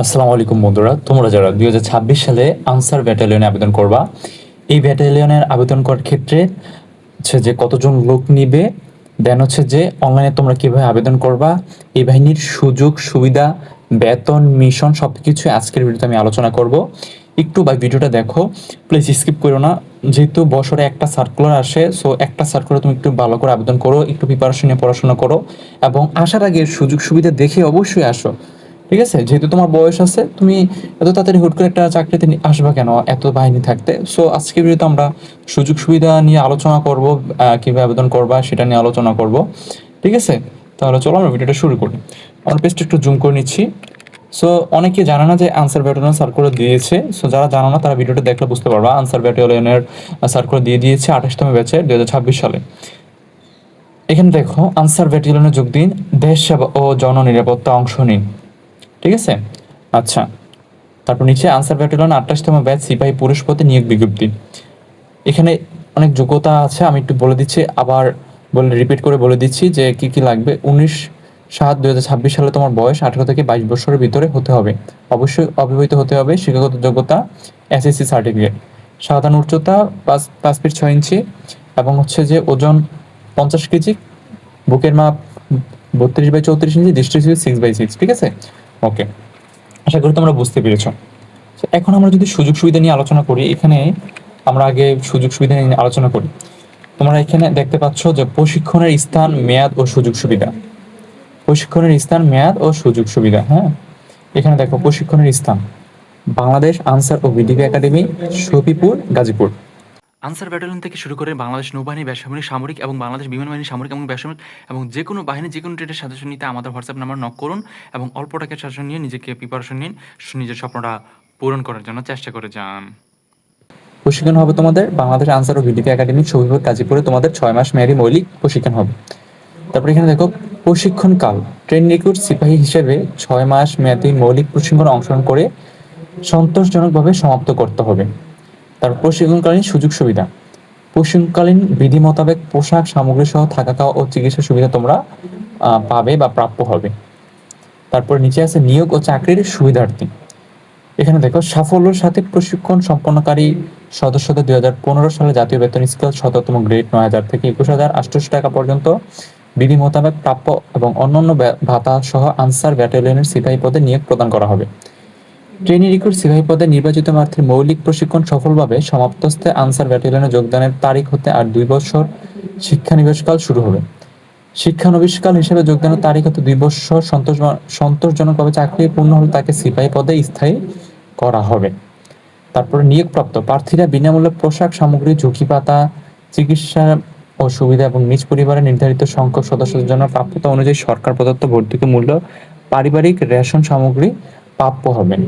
আসসালামু আলাইকুম বন্ধুরা, তোমরা যারা 2026 সালে আনসার ব্যাটালিয়নে আবেদন করবা, এই ব্যাটালিয়নের আবেদন করার ক্ষেত্রে হচ্ছে যে কতজন লোক নিবে, দেন হচ্ছে যে অনলাইনে তোমরা কিভাবে আবেদন করবা, এই বাহিনীর সুযোগ সুবিধা, বেতন, মিশন সবকিছু আজকের ভিডিওতে আমি আলোচনা করব। একটু বা ভিডিওটা দেখো, প্লিজ স্কিপ করো না। যেহেতু বছরে একটা সার্কুলার আসে, সো একটা সার্কুলার তুমি একটু ভালো করে আবেদন করো, একটু প্রিপারেশন নিয়ে পড়াশোনা করো এবং আসার আগে সুযোগ সুবিধা দেখে অবশ্যই আসো। ঠিক আছে, যেহেতু তোমার বয়স আছে, তুমি এত তাড়াতাড়ি হুট করে একটা চাকরিতে আসবা কেন এত বাহিনী থাকতে? সো আজকে ভিডিওতে আমরা সুযোগ সুবিধা নিয়ে আলোচনা করব, কিভাবে আবেদন করবা সেটা নিয়ে আলোচনা করব। ঠিক আছে, তাহলে চলো আমরা ভিডিওটা শুরু করি। আমার পেজটা একটু জুম করে নিচ্ছি। সো অনেকে জানে না যে আনসার ব্যাটালিয়ন সার্কুলার দিয়েছে। সো যারা জানো না তারা ভিডিওটা দেখলে বুঝতে পারবা। আনসার ব্যাটালিয়নের সার্কুলার দিয়ে দিয়েছে 28তম ব্যাচে 2026 সালে। এখানে দেখো, আনসার ব্যাটালিয়নে যোগ দিন, দেশ সেবা ও জননিরাপত্তা অংশ নিন। ঠিক আছে, আচ্ছা। তারপর নিচে আনসার ব্যাটালিয়ন 28তম ব্যাচ সিপাহী পুরুষ পদে নিয়োগ বিজ্ঞপ্তি। এখানে অনেক যোগ্যতা আছে, আমি একটু বলে দিচ্ছি, আবার বলে রিপিট করে বলে দিচ্ছি যে কি কি লাগবে। 19/7/2026 সালে তোমার বয়স 18 থেকে 22 বছরের ভিতরে হতে হবে। অবশ্যই অবিবাহিত হতে হবে। শিক্ষাগত যোগ্যতা এসএসসি সার্টিফিকেট। সাধারণ উচ্চতা 5 ফিট 6 ইঞ্চি এবং হচ্ছে যে ওজন 50 কেজি। বুকের মাপ 32/34 ইঞ্চি, দৃষ্টি 6/6। ঠিক আছে, ওকে। আশা করি তোমরা বুঝতে পেরেছো। তো এখন আমরা যদি সুযোগ সুবিধা নিয়ে আলোচনা করি, এখানে আমরা আগে সুযোগ সুবিধা নিয়ে আলোচনা করি। তোমরা এখানে দেখতে পাচ্ছ যে প্রশিক্ষণের স্থান, মেয়াদ ও সুযোগ সুবিধা। প্রশিক্ষণের স্থান, মেয়াদ ও সুযোগ সুবিধা। হ্যাঁ, এখানে দেখো প্রশিক্ষণের স্থান বাংলাদেশ আনসার ও VDP academy, Safipur, Gazipur. Ansar battalion থেকে শুরু করে বাংলাদেশ নৌবাহিনী, বেসামরিক, সামরিক এবং বাংলাদেশ বিমান বাহিনী সামরিক এবং বেসামরিক এবং যে কোনো বাহিনী যে কোনো ট্রেডের সাজেশন নিতে আমাদের হোয়াটসঅ্যাপ নাম্বার নক করুন এবং অল্প টাকার সাজেশন নিয়ে নিজেকে প্রিপারেশন নিন, নিজের স্বপ্নটা পূরণ করার জন্য চেষ্টা করে যান। প্রশিক্ষণ হবে তোমাদের বাংলাদেশ আনসার ও বিডিপি একাডেমি, সফিপুর, গাজীপুরে। তোমাদের 6 মাস মেয়াদী মৌলিক প্রশিক্ষণ হবে। তারপর এখানে দেখো প্রশিক্ষণকাল, ট্রেন রিক্রুট সিপাহী হিসেবে 6 মাস মেয়াদী মৌলিক প্রশিক্ষণ অংশগ্রহণ করে সন্তোষজনকভাবে সমাপ্ত করতে হবে। তারপর প্রশিক্ষণকালীন সুযোগ সুবিধা, প্রশিক্ষণকালীন বিধি মোতাবেক পোশাক সামগ্রী সহ থাকা খাওয়া ও চিকিৎসা সুবিধা তোমরা পাবে বা প্রাপ্য হবে। তারপর নিচে আছে নিয়োগ ও চাকরির সুবিধার্থী। এখানে দেখো সাফল্যের সাথে প্রশিক্ষণ সম্পন্নকারী সদস্যদের 2015 সালে জাতীয় বেতন স্কেল 17তম গ্রেড 9,000 থেকে 21,800 টাকা পর্যন্ত বিধি মোতাবেক প্রাপ্য এবং অন্যান্য ভাতা সহ আনসার ব্যাটালিয়নের সিপাহী পদে নিয়োগ প্রদান করা হবে। ট্রেনি রিক্রুট সিপাহী পদে নির্বাচিত প্রার্থীর মৌলিক প্রশিক্ষণ সফলভাবে সমাপ্তস্থে আনসার ব্যাটালিয়নে যোগদানের তারিখ হতে আর 2 বছর শিক্ষানিবেশকাল শুরু হবে। শিক্ষানবিশকাল হিসেবে যোগদানের তারিখ হতে 2 বছর সন্তোষজনকভাবে চাকরি পূর্ণ হলে তাকে সিপাহী পদে স্থায়ী করা হবে। তারপরে নিয়োগপ্রাপ্ত প্রার্থীরা বিনামূল্যে পোশাক সামগ্রী, ঝুঁকি পাতা, চিকিৎসা ও সুবিধা এবং নিজ পরিবারের নির্ধারিত সংখ্যক সদস্যদের জন্য প্রাপ্যতা অনুযায়ী সরকার প্রদত্ত ভর্তুকি মূল্য পারিবারিক রেশন সামগ্রী প্রাপ্য হবেন।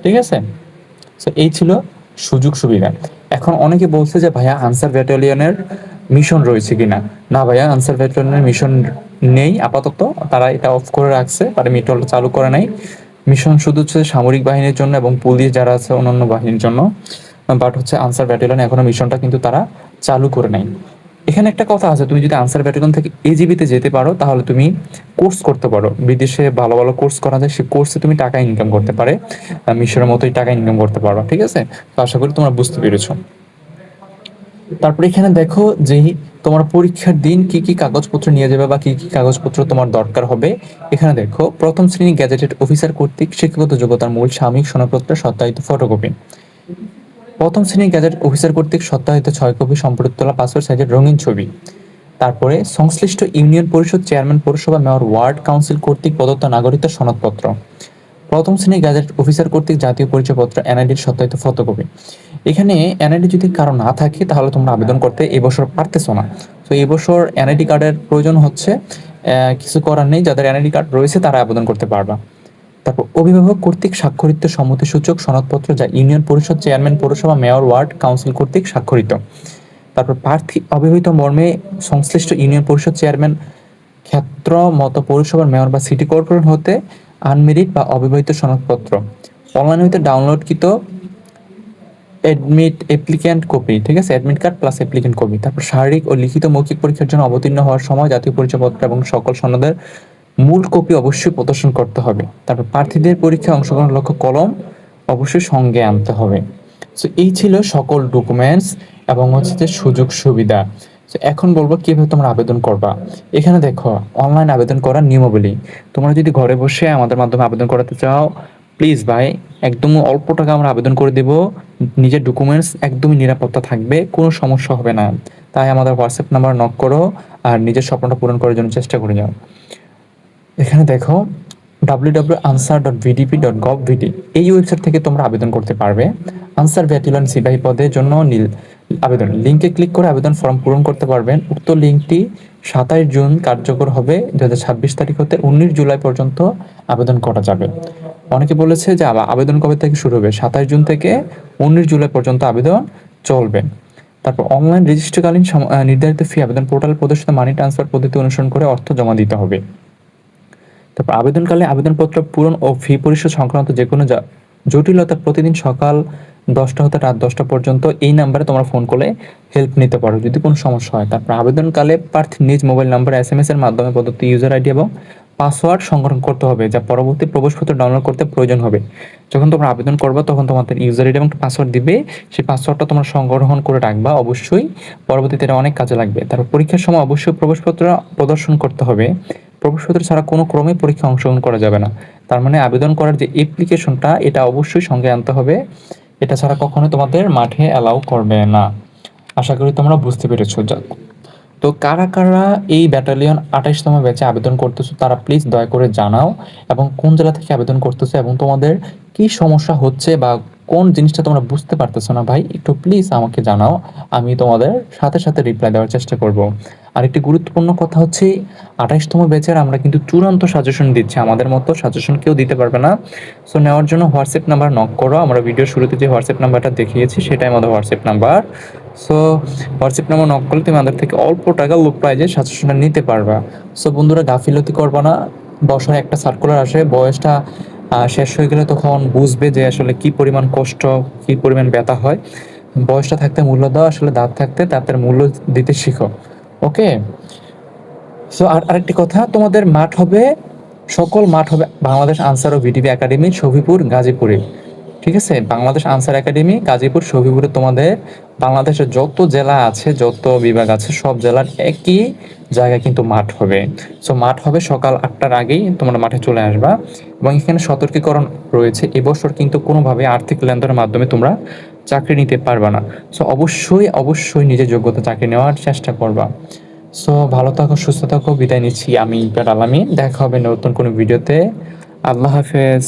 ঠিক আছে, তো এই ছিল সুযোগ সুবিধা। এখন অনেকে বলছে যে ভাইয়া আনসার ব্যাটালিয়নের মিশন রয়েছে কিনা। না ভাইয়া, আনসার ব্যাটালিয়নের মিশন নেই আপাতত। তারা এটা অফ করে রাখছে, তারা মিটল চালু করে নাই। মিশন শুধু হচ্ছে সামরিক বাহিনীর জন্য এবং পুলিশ যারা আছে অন্যান্য বাহিনীর জন্য। বাট হচ্ছে আনসার ব্যাটালিয়ন এখনো মিশনটা কিন্তু তারা চালু করে নাই। এখানে একটা কথা আছে, তুমি যদি আনসার ব্যাটালিয়ন থেকে এজিবিতে যেতে পারো তাহলে তুমি কোর্স করতে পারো। বিদেশে ভালো ভালো কোর্স করা যায়, সে কোর্সে তুমি টাকা ইনকাম করতে পারে, মিশরের মতোই টাকা ইনকাম করতে পারো। ঠিক আছে, তো আশা করি তোমরা বুঝতে পেরেছো। তারপর এখানে দেখো যে তোমার পরীক্ষার দিন কি কি কাগজপত্র নিয়ে যাবে বা কি কি কাগজপত্র তোমার দরকার হবে। এখানে দেখো, প্রথম শ্রেণী গ্যাজেটেড অফিসার কর্তৃক শিক্ষাগত যোগ্যতার মূল সাময়িক সনদপত্র সত্যায়িত ফটোকপি। প্রথম শ্রেণীর গ্যাজেট অফিসার কর্তৃক সত্যায়িত 6 কপি সম্প্রতি তোলা পাসপোর্ট সাইজের রঙিন ছবি। তারপরে সংশ্লিষ্ট ইউনিয়ন পরিষদ চেয়ারম্যান, পৌরসভা, মেয়র, ওয়ার্ড কাউন্সিল কর্তৃক প্রদত্ত নাগরিকত্ব সনদপত্র। প্রথম শ্রেণীর গ্যাজেট অফিসার কর্তৃক জাতীয় পরিচয়পত্র এনআইডির সত্যায়িত ফটোকপি। এখানে এনআইডি যদি কারো না থাকে তাহলে তোমরা আবেদন করতে এবছর পারতেছো না। তো এবছর এনআইডি কার্ডের প্রয়োজন হচ্ছে। কিছু করার নেই, যাদের এনআইডি কার্ড রয়েছে তারা আবেদন করতে পারবা। তারপর অভিভাবক কর্তৃক স্বাক্ষরিত সম্মতিসূচক সনদপত্র, যা ইউনিয়ন পরিষদ চেয়ারম্যান, পৌরসভা, মেয়র, ওয়ার্ড কাউন্সিল কর্তৃক স্বাক্ষরিত। তারপর প্রার্থী অবিবাহিত মর্মে সংশ্লিষ্ট ইউনিয়ন পরিষদ চেয়ারম্যান, ক্ষেত্র মতো পৌরসভার মেয়র বা সিটি কর্পোরেশন হতে আনমেরিড বা অবিবাহিত সনদপত্র অনলাইন হইতে ডাউনলোডকৃত অ্যাডমিট অ্যাপ্লিক্যান্ট কপি। ঠিক আছে, admit card plus applicant copy. তারপর শারীরিক ও লিখিত মৌখিক পরীক্ষার জন্য অবতীর্ণ হওয়ার সময় জাতীয় পরিচয়পত্র এবং সকল সনদের মূল কপি অবশ্যই প্রদর্শন করতে হবে। তারপর প্রার্থীদের পরীক্ষায় অংশগ্রহণের লক্ষ্য কলম অবশ্যই সঙ্গে আনতে হবে। সো এই ছিল সকল ডকুমেন্টস এবং হচ্ছে যে সুযোগ সুবিধা। তো এখন বলবো কিভাবে তোমরা আবেদন করবা। এখানে দেখো অনলাইন আবেদন করার নিয়মাবলী। তোমরা যদি ঘরে বসে আমাদের মাধ্যমে আবেদন করাতে চাও, প্লিজ ভাই, একদম অল্প টাকা আমরা আবেদন করে দেব। নিজের ডকুমেন্টস একদমই নিরাপত্তা থাকবে, কোনো সমস্যা হবে না। তাই আমাদের হোয়াটসঅ্যাপ নাম্বার নক করো আর নিজের স্বপ্নটা পূরণ করার জন্য চেষ্টা করে যাও। এখানে দেখো www.answer.vdp.gov.vd এই ওয়েবসাইট থেকে তোমরা আবেদন করতে পারবে। আনসার ব্যাটালিয়ন সিপাহী পদের জন্য আবেদন লিঙ্কে ক্লিক করে আবেদন ফর্ম পূরণ করতে পারবেন। উক্ত লিঙ্কটি 27 জুন কার্যকর হবে। 2026 তারিখ হতে 19 জুলাই পর্যন্ত আবেদন করা যাবে। অনেকে বলেছে যে আবেদন কবে থেকে শুরু হবে, 27 জুন থেকে 19 জুলাই পর্যন্ত আবেদন চলবে। তারপর অনলাইন রেজিস্ট্রিকালীন নির্ধারিত ফি আবেদন পোর্টালে প্রদর্শিত মানি ট্রান্সফার পদ্ধতি অনুসরণ করে অর্থ জমা দিতে হবে। তারপর আবেদনকালে আবেদনপত্র পূরণ ও ফি পরিশোধ সংক্রান্ত যে কোনো জটিলতা প্রতিদিন সকাল 10টা হতে রাত 10টা পর্যন্ত এই নাম্বারে তোমরা ফোন করে হেল্প নিতে পারো যদি কোনো সমস্যা হয়। তারপর আবেদনকালে প্রার্থী নিজ মোবাইল নাম্বার SMS এর মাধ্যমে প্রদত্ত ইউজার আইডি এবং পাসওয়ার্ড সংগ্রহ করতে হবে, যা পরবর্তী প্রবেশপত্র ডাউনলোড করতে প্রয়োজন হবে। যখন তোমরা আবেদন করবে তখন তোমাদের ইউজার আইডি এবং পাসওয়ার্ড দিবে, সেই পাসওয়ার্ডটা তোমরা সংগ্রহণ করে রাখবা, অবশ্যই পরবর্তীতে এটা অনেক কাজে লাগবে। তারপর পরীক্ষার সময় অবশ্যই প্রবেশপত্র প্রদর্শন করতে হবে। প্রবেশপত্র ছাড়া কোনো ক্রমে পরীক্ষায় অংশগ্রহণ করা যাবে না। তার মানে আবেদন করার যে অ্যাপ্লিকেশনটা এটা অবশ্যই সঙ্গে আনতে হবে, এটা ছাড়া কখনো তোমাদের মাঠে অ্যালাউ করবে না। আশা করি তোমরা বুঝতে পেরেছো। তো কারা কারা এই ব্যাটালিয়ন 28তম ব্যাচে আবেদন করতেছো তারা প্লিজ দয়া করে জানাও, এবং কোন জেলা থেকে আবেদন করতেছো এবং তোমাদের কি সমস্যা হচ্ছে বা কোন জিনিসটা তোমরা বুঝতে পারতেছো না ভাই, একটু প্লিজ আমাকে জানাও। আমি তোমাদের সাথে সাথে রিপ্লাই দেওয়ার চেষ্টা করব। আর একটি গুরুত্বপূর্ণ কথা হচ্ছে 28তম ব্যাচের আমরা কিন্তু চূড়ান্ত সাজেশন দিচ্ছি, আমাদের মতো সাজেশন কেউ দিতে পারবে না। সো নেওয়ার জন্য হোয়াটসঅ্যাপ নাম্বার নক করো। আমরা ভিডিও শুরুতে যে হোয়াটসঅ্যাপ নাম্বারটা দেখিয়েছি সেটাই আমাদের WhatsApp number. So WhatsApp number knock করলে তুমি আমাদের থেকে অল্প টাকা লো প্রাইজে সাজেশনটা নিতে পারবা। সো বন্ধুরা, গাফিলতি করবা না। বছরে একটা সার্কুলার আসে, বয়সটা শেষ হয়ে গেলে তখন বুঝবে যে আসলে কি পরিমাণ কষ্ট, কি পরিমাণ ব্যথা হয়। বয়সটা থাকতে মূল্য দাও, আসলে দাঁত থাকতে দাঁতের মূল্য দিতে শিখো। ওকে। সো আরেকটি কথা, তোমাদের মাঠ হবে, সকল মাঠ হবে বাংলাদেশ আনসার ও ভিডিপি একাডেমি শফিপুর গাজীপুরে। ঠিক আছে, বাংলাদেশ আনসার একাডেমি গাজীপুর শফিপুরে তোমাদের বাংলাদেশের যত জেলা আছে, যত বিভাগ আছে, সব জেলার একই জায়গায় কিন্তু মাঠ হবে। সো মাঠ হবে সকাল 8টার আগেই তোমরা মাঠে চলে আসবা। এবং এখানে সতর্কীকরণ রয়েছে, এবছর কিন্তু কোনোভাবে আর্থিক লেনদেনের মাধ্যমে তোমরা চাকরি নিতে পারবা না। সো অবশ্যই অবশ্যই নিজের যোগ্যতা চাকরি নেওয়ার চেষ্টা করবা। সো ভালো থাকো, সুস্থ থাকো, বিদায় নিচ্ছি। আমি ইকবাল আলামিন, দেখা হবে নতুন কোনো ভিডিওতে। আল্লাহ হাফেজ।